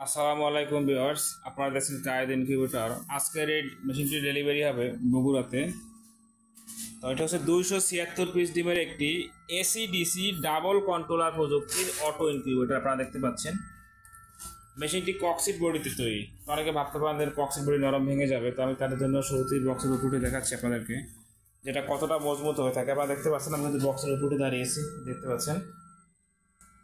আসসালামু আলাইকুম ভিউয়ার্স, আপনারা দেখছেন কায়েদ ইনকিউবেটর। আজকের এই মেশিনটি ডেলিভারি হবে বগুড়াতে। তো এটা হচ্ছে 276 পিস ডিমের একটি এসি ডিসি ডাবল কন্ট্রোলার প্রযুক্তির অটো ইনকিউবেটর। আপনারা দেখতে পাচ্ছেন মেশিনটি কক্সিট বডিতে তৈরি। অনেকে ভাবতে পারেন যে কক্সিট বডি নরম ভেঙে যাবে, তো আমি তাদের জন্য শুরুতেই বক্সের উপরে দেখাচ্ছি আপনাদেরকে যেটা কতটা মজবুত হয়ে থাকে। আপনারা দেখতে পাচ্ছেন, আমি কিন্তু বক্সের উপরে দাঁড়িয়েছি, দেখতে পাচ্ছেন।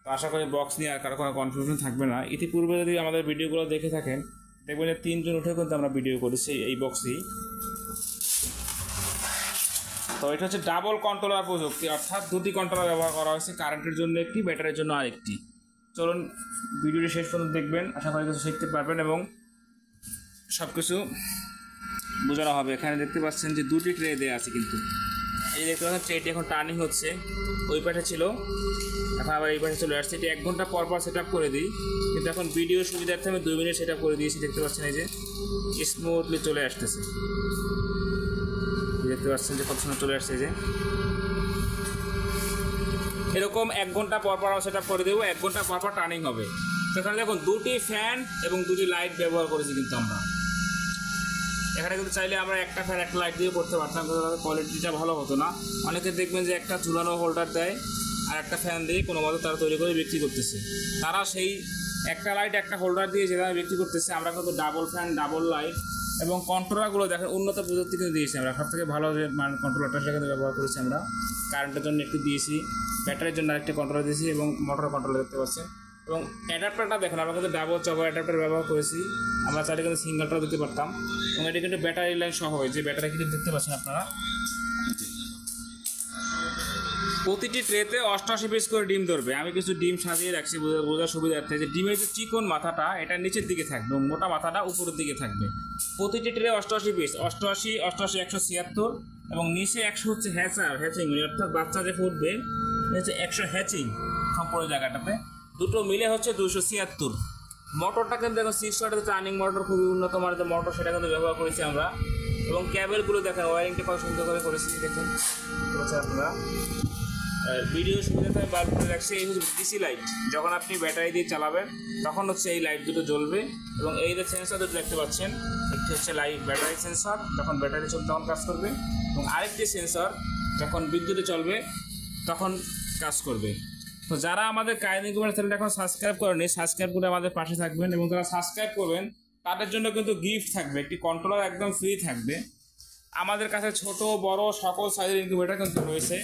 তো আশা করি বক্স নিয়ে আর কারো কোনো কনফিউশন থাকবে না। ইতিপূর্বে যদি আমাদের ভিডিওগুলো দেখে থাকেন, দেখবেন যে 3 জন উঠে কিন্তু আমরা ভিডিও করেছি এই বক্সেই। তো এটা হচ্ছে ডাবল কন্ট্রোলার প্রযুক্তি, অর্থাৎ দুটি কন্ট্রোলার ব্যবহার করা হয়েছে, কারেন্টের জন্য একটি, ব্যাটারির জন্য আরেকটি। চলুন ভিডিওটি শেষ পর্যন্ত দেখবেন, আশা করি কিছু শিখতে পারবেন এবং সব কিছু বোঝানো হবে। এখানে দেখতে পাচ্ছেন যে দুটি ট্রে দেওয়া আছে, কিন্তু এই দেখতে পাচ্ছেন ট্রেটি এখন টার্নিং হচ্ছে। ওই পাশে ছিল, এখন আবার এই পাশে চলে আসছে। এটি 1 ঘন্টা পর পর সেট আপ করে দিই, কিন্তু এখন ভিডিও সুবিধার্থে আমি 2 মিনিট সেট আপ করে দিয়েছি। দেখতে পাচ্ছেন এই যে স্মুথলি চলে আসতেছে, দেখতে পাচ্ছেন যে কত সময় চলে আসছে। যে এরকম 1 ঘন্টা পর পর সেট আপ করে দেবো, 1 ঘন্টা পর পর টার্নিং হবে। তো এখানে দেখুন দুটি ফ্যান এবং দুটি লাইট ব্যবহার করেছি কিন্তু আমরা। এখানে কিন্তু চাইলে আমরা একটা ফ্যান একটা লাইট দিয়ে করতে পারতাম, কোয়ালিটিটা ভালো হতো না। অনেকে দেখবেন যে একটা ঝুলানো হোল্ডার দেয় আর একটা ফ্যান দিয়ে কোনো মতো তারা তৈরি করে বিক্রি করতেছে। তারা সেই একটা লাইট একটা হোল্ডার দিয়ে যেভাবে বিক্রি করতেছে, আমরা কিন্তু ডাবল ফ্যান ডাবল লাইট এবং কন্ট্রোলারগুলো দেখেন উন্নত প্রযুক্তি কিন্তু দিয়েছি আমরা। সব থেকে ভালো যে কন্ট্রোলারটা সেখানে ব্যবহার করেছি আমরা। কারেন্টের জন্য একটু দিয়েছি, ব্যাটারির জন্য আরেকটা কন্ট্রোলার দিয়েছি এবং মোটর কন্ট্রোলার দেখতে পাচ্ছেন। এবং অ্যাডাপ্টারটা দেখেন, আমরা কিন্তু ডাবল চপার অ্যাডাপ্টার ব্যবহার করেছি। আমরা চাইলে কিন্তু সিঙ্গেলটাও দিতে পারতাম। এবং এটা কিন্তু ব্যাটারি লাইন সহ, যে ব্যাটারি কিন্তু দেখতে পাচ্ছেন আপনারা। প্রতিটি ট্রেতে 88 পিস করে ডিম ধরবে। আমি কিছু ডিম সাজিয়ে রাখছি বোঝার সুবিধার্থে, যে ডিমের যে চিকন মাথাটা এটা নিচের দিকে থাকবে, মোটা মাথাটা উপরের দিকে থাকবে। প্রতিটি ট্রে 88 পিস, 88 88 176 এবং নিচে 100 হচ্ছে হ্যাচিং, অর্থাৎ বাচ্চা যে ফুটবে হচ্ছে 100 হ্যাচিং সম্পূর্ণ জায়গাটাতে। দুটো মিলে হচ্ছে 276। মোটরটা কিন্তু দেখো 6 ওয়াটের টার্নিং মোটর, খুবই উন্নত মানের মোটর, সেটা কিন্তু ব্যবহার করেছি আমরা। এবং ক্যাবেলগুলো দেখেন, ওয়ারিংটা কত সুন্দর করে করেছি, দেখেন আপনারা। ভিডিও সুবিধাতে আমি বার করে রাখছি। এই হচ্ছে ডিসি লাইট, যখন আপনি ব্যাটারি দিয়ে চালাবেন তখন হচ্ছে এই লাইট দুটো জ্বলবে। এবং এই যে সেন্সর দুটো দেখতে পাচ্ছেন, একটি হচ্ছে লাইট ব্যাটারি সেন্সর, যখন ব্যাটারি চলবে তখন কাজ করবে, এবং আরেকটি সেন্সর যখন বিদ্যুতে চলবে তখন কাজ করবে। তো যারা আমাদের কায়েদ ইনকিউবেটর চ্যানেলটা এখন সাবস্ক্রাইব করেনি, সাবস্ক্রাইব করে আমাদের পাশে থাকবেন। এবং যারা সাবস্ক্রাইব করবেন তাদের জন্য কিন্তু গিফট থাকবে, একটি কন্ট্রোলার একদম ফ্রি থাকবে। আমাদের কাছে ছোট বড় সকল সাইজের ইনকিউবেটর কিন্তু রয়েছে।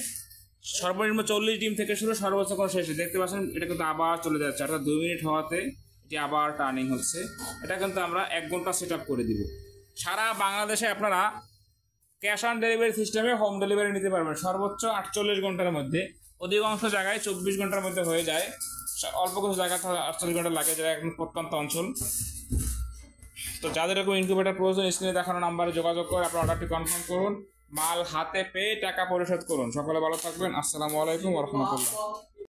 সর্বনিম্ন 40 ডিম থেকে শুরু, সর্বোচ্চ কোনো শেষে। দেখতে পাচ্ছেন এটা কিন্তু আবার চলে যাচ্ছে, অর্থাৎ 2 মিনিট হওয়াতে এটি আবার টার্নিং হচ্ছে। এটা কিন্তু আমরা 1 ঘন্টা সেট আপ করে দিব। সারা বাংলাদেশে আপনারা ক্যাশ অন ডেলিভারি সিস্টেমে হোম ডেলিভারি নিতে পারবেন সর্বোচ্চ 48 ঘন্টার মধ্যে। অধিকাংশ জায়গায় 24 ঘন্টার মধ্যে হয়ে যায়, অল্প কিছু জায়গায় 48 ঘন্টা লাগে, যারা এখন প্রত্যন্ত অঞ্চল। তো যাদের এরকম ইনকিউবেটর প্রয়োজন, স্ক্রিনে দেখানো নাম্বারে যোগাযোগ করে আপনার অর্ডারটি কনফার্ম করুন, মাল হাতে পেয়ে টাকা পরিশোধ করুন। সকলে ভালো থাকবেন। আসসালামু আলাইকুম ওয়া রাহমাতুল্লাহ।